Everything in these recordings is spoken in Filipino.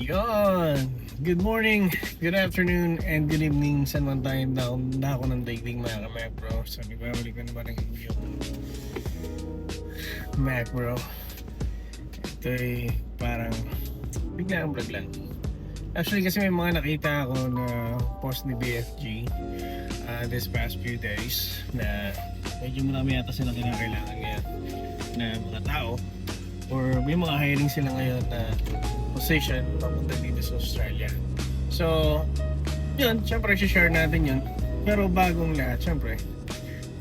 Yon. Good morning, good afternoon, and good evening. Saan man tayo na ako ng daigdig mga ka-Mac bro. So nagbabalik ko naman ang yung Mac bro. Ito ay parang biglang vlog lang. Actually kasi may mga nakita ako na post ni BFG this past few days na medyo marami yata silang kinakailangan ngayon na mga tao or may mga hiring sila ngayon na position papunta dito sa Australia. So, yun, syempre share natin yun. Pero bagong lahat, syempre,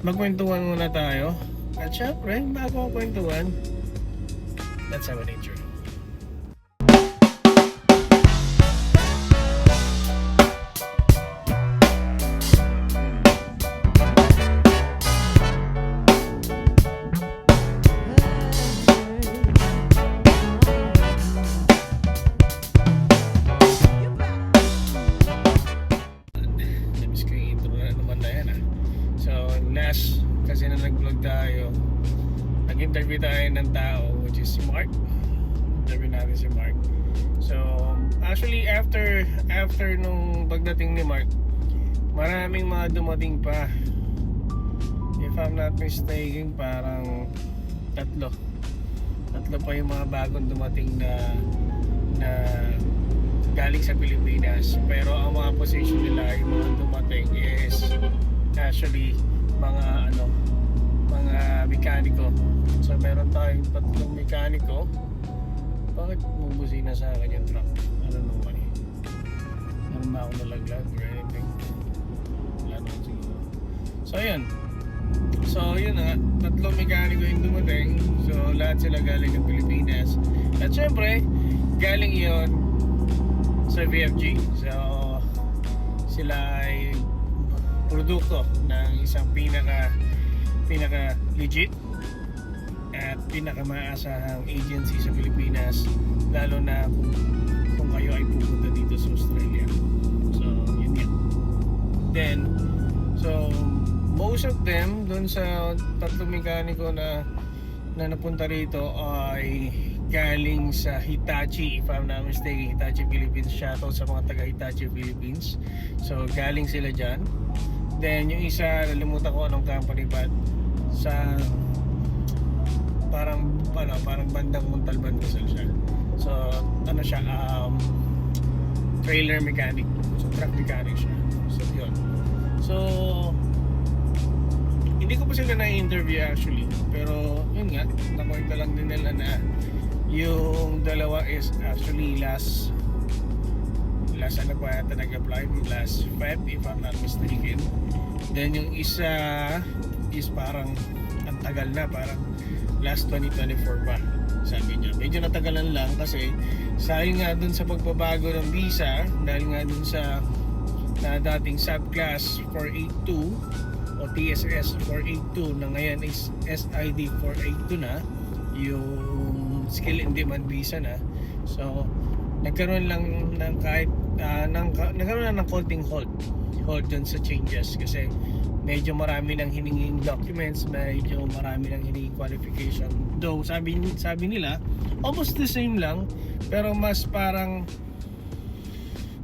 magkwentuhan muna tayo. At syempre, bago ang kwentuhan, let's have a nature. Kasi na nag-vlog tayo, nag-interview tayo ng tao which is si Mark. Interview natin si Mark. So actually after nung pagdating ni Mark, maraming mga dumating pa. If I'm not mistaken, parang tatlo pa yung mga bagong dumating na galing sa Pilipinas. Pero ang mga position nila, yung mga dumating is actually mga mekaniko. So meron tayong tatlong mekaniko. Bakit bumubusina sa akin yung truck? I don't know why. Meron ba ako nalaglag or anything? Wala naman siguro. So yun. So yun na, tatlong mekaniko yung dumating. So lahat sila galing ng Pilipinas. At syempre, galing yun sa VFG. So sila ay produkto ng isang pinaka legit at pinaka maasahang agency sa Pilipinas, lalo na kung kayo ay pupunta dito sa Australia. So yun yan. Then so most of them dun sa tatlong mekaniko na napunta rito ay galing sa Hitachi, if I'm not mistaken. Hitachi Philippines. Shoutout sa mga taga Hitachi Philippines. So galing sila dyan. Then yung isa, nalimutan ko anong company, but sa parang bandang Montalban Rizal siya. So ano siya, trailer mechanic. So truck mechanic siya. So yun. So hindi ko pa sila na-interview actually, pero yun nga, nakwenta lang din nila na yung dalawa is actually last ano pa yata nag-apply, last Feb if I'm not mistaken. Then yung isa is parang ang tagal na, parang last 2024 pa sabi niya. Medyo natagalan lang kasi dahil nga dun sa pagbabago ng visa, dahil nga dun sa dating subclass 482 o TSS 482 na ngayon is SID 482 na, yung skill in demand visa na. So nagkaroon lang ng nagkaroon lang ng konting hold dun sa changes kasi medyo marami nang hininging documents, medyo marami nang hininging qualification. Though sabi nila almost the same lang, pero mas parang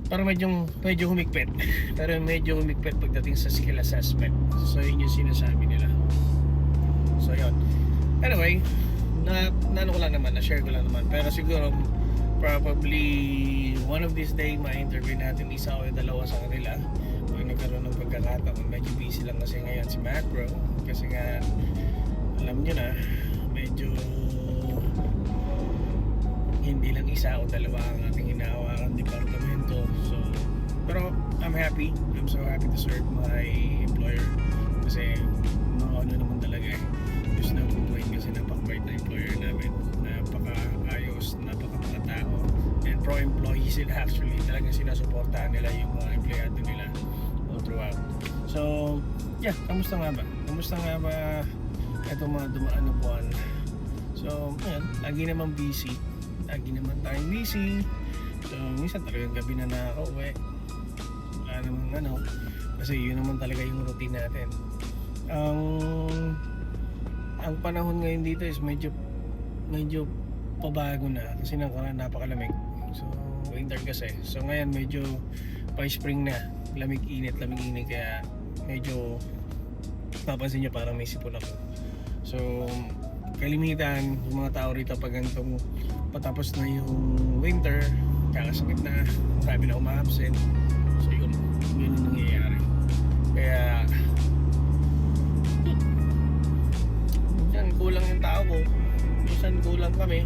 medyo humigpit. Pero medyo humigpit pagdating sa skill assessment. So yun yung sinasabi nila. So yun. Anyway, na-share ko lang naman. Pero siguro probably one of these day ma-interview natin isa o dalawa sa kanila pag nagkaroon ng pagkakataon. Medyo busy lang kasi ngayon si Mac bro, kasi nga alam nyo na medyo hindi lang isa o dalawa ang ating hinahawakan departamento. So pero I'm so happy to serve my employer kasi ano naman talaga just no complaint kasi napaka-bait na employer namin, napaka-ayos, napaka-tao, and pro-employee sila actually. Talagang sinusuportahan nila yung mga empleyado nila all throughout. So yeah, kamusta nga ba itong mga dumaan na buwan? So ayan, lagi naman tayong busy. So minsan talagang gabi na nakaka-uwi, wala namang kasi yun naman talaga yung routine natin. Ang panahon ngayon dito is medyo pabago na kasi napakalamig. So winter kasi. So ngayon medyo pa-spring na. Lamig-init kaya medyo papansin nyo parang may sipon ako. So kalimitan yung mga tao rito pag ganitong patapos na yung winter, kakasakit na, marami na uma-absent. So yun yung nangyayari. Kaya minsan kulang yung tao ko, minsan kulang kami,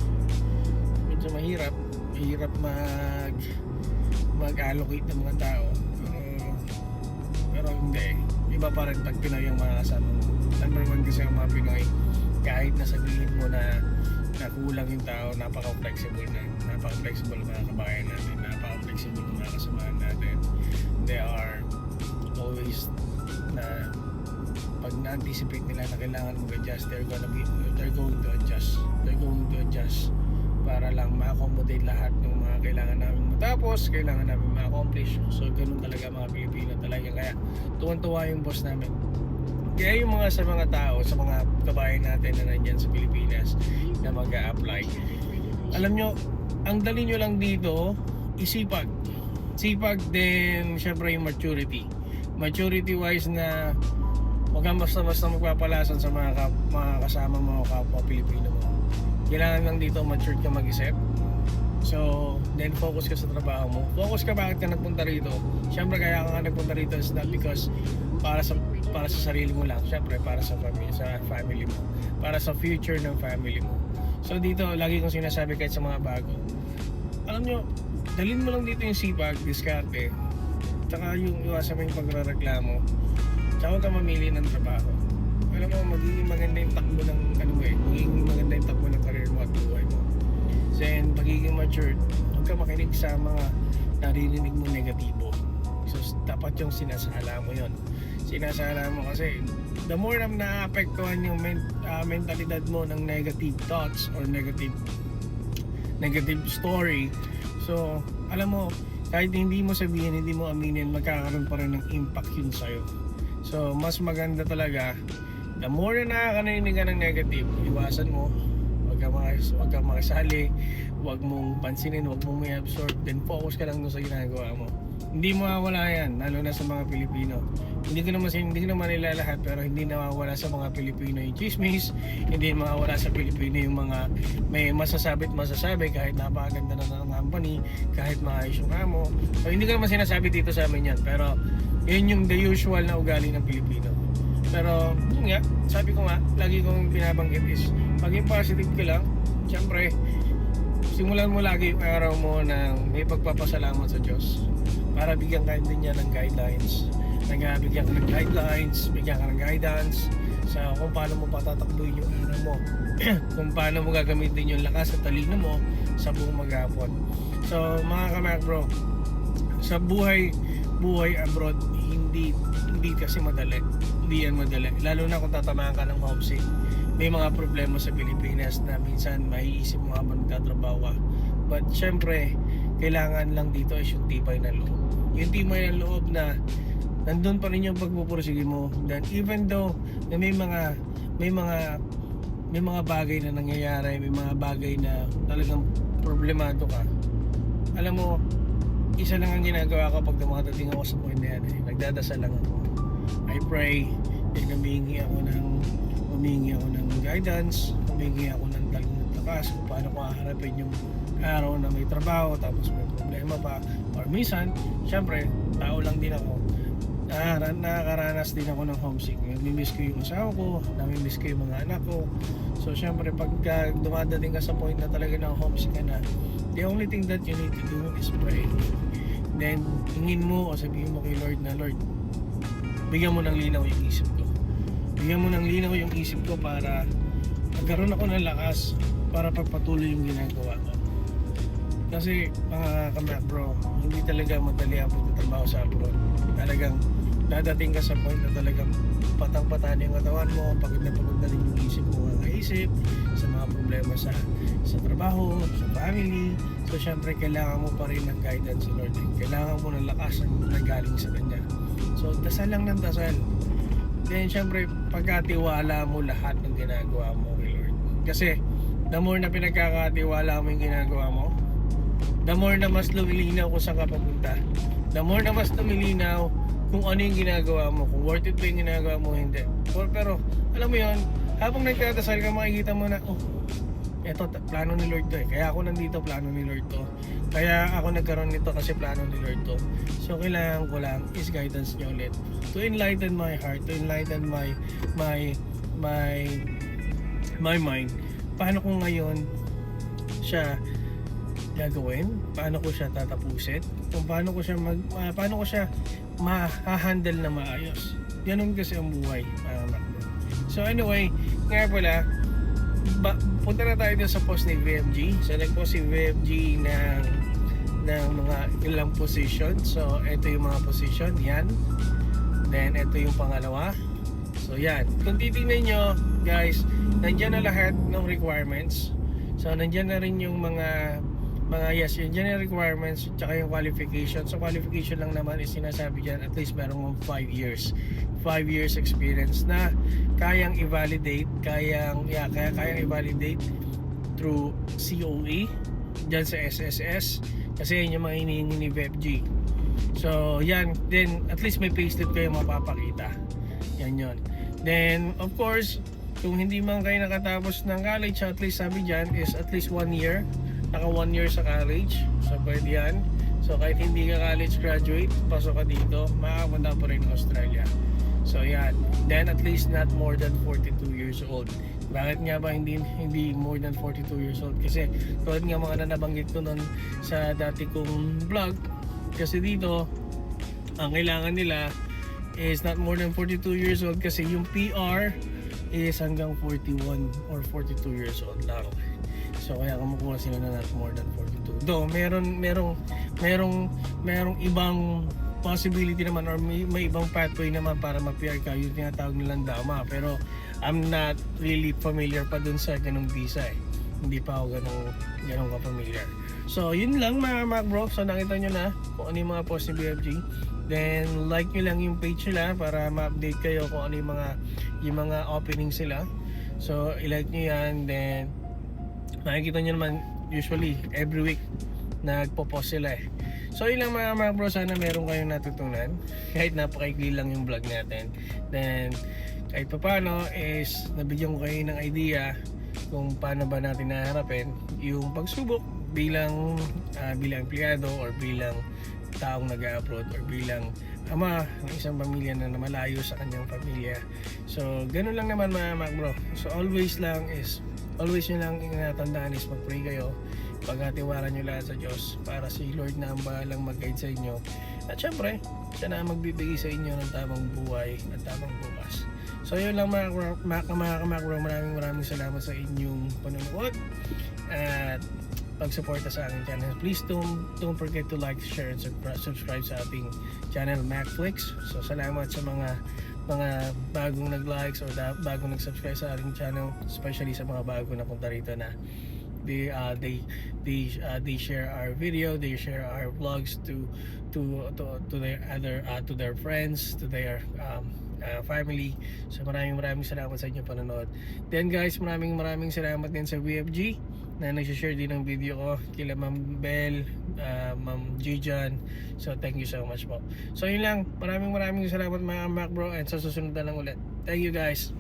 medyo mahirap mag-allocate ng mga tao. Pero hindi, iba pa rin pag Pinoy yung mga kasama mo. Number one kasi ang mga Pinoy, kahit na sabihin mo na kulang yung tao, napaka-flexible mga kabayan natin, napaka-flexible mga kasamahan natin. They are always na pag na-anticipate nila na kailangan mag-adjust, they're going to adjust para lang ma-accommodate lahat ng mga kailangan namin matapos, kailangan namin ma-accomplish. So ganun talaga mga Pilipino talaga, kaya tuwan-tuwa yung boss namin. Kaya yung sa mga tao, sa mga kabayan natin na nandyan sa Pilipinas na mag-a-apply, alam nyo, ang dali nyo lang dito isipag din, syempre yung maturity wise na wag kang basta magpapalasan sa mga kasama mo, kapwa Pilipino mo. Kailangan lang dito mature ka mag-isip. So then focus ka sa trabaho mo, focus ka bakit ka nagpunta rito. Syempre kaya ka nagpunta rito is not because para sa sarili mo lang, syempre para sa family mo, para sa future ng family mo. So dito lagi kong sinasabi kahit sa mga bago, alam nyo, dalhin mo lang dito yung sipag, diskarte, tsaka yung iwasan mo yung pagrareklamo, tsaka huwag ka mamili ng trabaho. Alam mo, magiging maganda yung takbo ng magiging maganda yung takbo ng career mo at buhay mo. Then pagiging matured, huwag ka makinig sa mga naririnig mo negatibo. So dapat yung sinasala mo yon. Sinasala mo kasi the more na naapektuhan yung mentalidad mo ng negative thoughts or negative story. So alam mo, kahit hindi mo sabihin, hindi mo aminin, magkakaroon pa rin ng impact yun sa'yo. So mas maganda talaga, the more na nakakarinig ka ng negative, iwasan mo. Huwag kang makisali, huwag mong pansinin, huwag mong may absorb, then focus ka lang doon sa ginagawa mo. Hindi mawawala yan, lalo na sa mga Pilipino. Hindi ko naman nila lahat, pero hindi nawawala sa mga Pilipino yung chismis, hindi mawawala sa Pilipino yung mga may masasabi kahit napakaganda na ng company, kahit maayos yung amo. So hindi ko naman sinasabi dito sa amin yan, pero yun yung the usual na ugali ng Pilipino. Pero yun nga, sabi ko nga, lagi kong binabanggit is maging positive ka lang. Siyempre, simulan mo lagi yung araw mo ng may pagpapasalamat sa Diyos para bigyan ka din niya ng guidelines. Bigyan ka ng guidelines, bigyan ka ng guidance sa kung paano mo patatakbuhin yung araw mo. Kung paano mo gagamitin yung lakas at talino mo sa buong maghapon. So mga kamakbro, sa buhay abroad, hindi kasi madali. Hindi yan madali. Lalo na kung tatamaan ka ng homesick. May mga problema sa Pilipinas na minsan maiisip mo habang nagtatrabaho ka. But syempre, kailangan lang dito is yung tibay ng loob. Yung tibay ng loob na nandun pa rin yung pagpupursige mo. That even though na may mga bagay na nangyayari, may mga bagay na talagang problemado ka. Alam mo, isa lang ang ginagawa ko pag dumadating ako sa point na yan. Nagdadasal lang ako. I pray, then humingi ako ng guidance, humingi ako ng talagang lakas kung paano ko haharapin yung araw na may trabaho tapos may problema pa. Or minsan, syempre, tao lang din ako. Nakakaranas din ako ng homesick. Namimiss ko yung asawa ko, namimiss ko yung mga anak ko. So syempre, pag dumadating ka sa point na talaga na homesick ka na, the only thing that you need to do is pray. Then, hingin mo o sabihin mo kay Lord na, Lord, bigyan mo ng linaw yung isip ko. Bigyan mo ng linaw yung isip ko para magkaroon ako ng lakas para pagpatuloy yung ginagawa ko. Kasi mga kamakbro, hindi talaga madali ang pagtatrabaho sa abroad. Talagang dadating ka sa point na talagang patang-patan yung katawan mo, pagod na rin yung isip mo ang isip sa mga problema sa trabaho, sa family. So syempre kailangan mo pa rin ng guidance sa Lord. Kailangan mo ng lakas na galing sa Kanya. So dasal lang ng dasal. Then syempre pagkatiwala mo lahat ng ginagawa mo kay Lord. Kasi the more na pinagkakatiwala mo yung ginagawa mo, the more na mas lumilinaw kung saan ka papunta, the more na mas lumilinaw kung ano yung ginagawa mo, kung worth it ba yung ginagawa mo, hindi. Pero alam mo yon, habang nagkadasal ka, makikita mo na, oh, eto, plano ni Lord to eh. Kaya ako nandito, plano ni Lord to. Kaya ako nagkaroon nito kasi plano ni Lord to. So kailangan ko lang is guidance niya ulit. To enlighten my heart, to enlighten my mind. Paano ko ngayon siya gagawin? Paano ko siya tatapusin? Kung paano ko siya ma-handle na maayos. Ganun kasi ang buhay, so anyway, nga pala, punta na tayo dun sa post ni VFG. So nag-post si VFG ng mga ilang position. So ito yung mga position, yan. Then ito yung pangalawa. So yan, kung titingnan nyo guys, nandyan na lahat ng requirements. So nandyan na rin yung mga yes, yun dyan yung requirements tsaka yung qualification. So qualification lang naman is sinasabi dyan, at least meron mong 5 years experience na kayang i-validate, kayang i-validate through COE dyan sa SSS, kasi yun yung mga hinihingi ni VFG. So yan, then at least may payslip kayo mapapakita. Yan yun. Then of course, kung hindi man kayo nakatapos ng college, at least sabi dyan is at least 1 year, naka 1 year sa college. So pwede yan. So kahit hindi ka college graduate, pasok ka dito, makakapunta pa rin ng Australia. So yan. Then at least not more than 42 years old. Bakit nga ba hindi more than 42 years old? Kasi tulad nga mga nabanggit ko nun sa dati kong vlog, kasi dito ang kailangan nila is not more than 42 years old, kasi yung PR is hanggang 41 or 42 years old lang. So kaya kumukuha sila na not more than 42. Though merong ibang possibility naman, or may ibang pathway naman para ma-PR ka, yung tinatawag nilang DAMA. Pero I'm not really familiar pa dun sa ganung visa eh. Hindi pa ako ganun ka-familiar. So yun lang mga Mac Bro. So nakita nyo na kung ano yung mga post ni BFG. Then like nyo lang yung page nila para ma-update kayo kung ano yung mga opening sila. So i-like nyo yan. Then makikita nyo naman usually every week nagpo-post sila eh. So yun lang mga bro, sana meron kayong natutunan kahit napakaikli lang yung vlog natin. Then kahit paano is nabigyan ko kayo ng idea kung paano ba natin naharapin yung pagsubok bilang empleyado, or bilang taong nag-a-abroad, or bilang ama ng isang pamilya na malayo sa kanyang pamilya. So ganun lang naman mga bro. So always nyo lang inatandaan is mag-pray kayo, pagkatiwala nyo lahat sa Diyos, para si Lord na ang bahalang mag-guide sa inyo, at syempre siya na magbibigay sa inyo ng tamang buhay at tamang bukas. So yun lang mga kamakro, maraming salamat sa inyong panonood at pagsuporta sa aking channel. Please don't forget to like, share, and subscribe sa ating channel Macflix. So salamat sa mga bagong nag-likes or bagong nag-subscribe sa ating channel, especially sa mga bago na punta rito na they share our video, they share our vlogs to their friends, to their family. So maraming salamat sa inyong panonood. Then guys, maraming salamat din sa VFG na nag-share din ng video ko, kila Ma'am Bell, Ma'am Gijan. So thank you so much po. So yun lang, maraming salamat mga Mac Bro, and sa susunod na lang ulit. Thank you guys.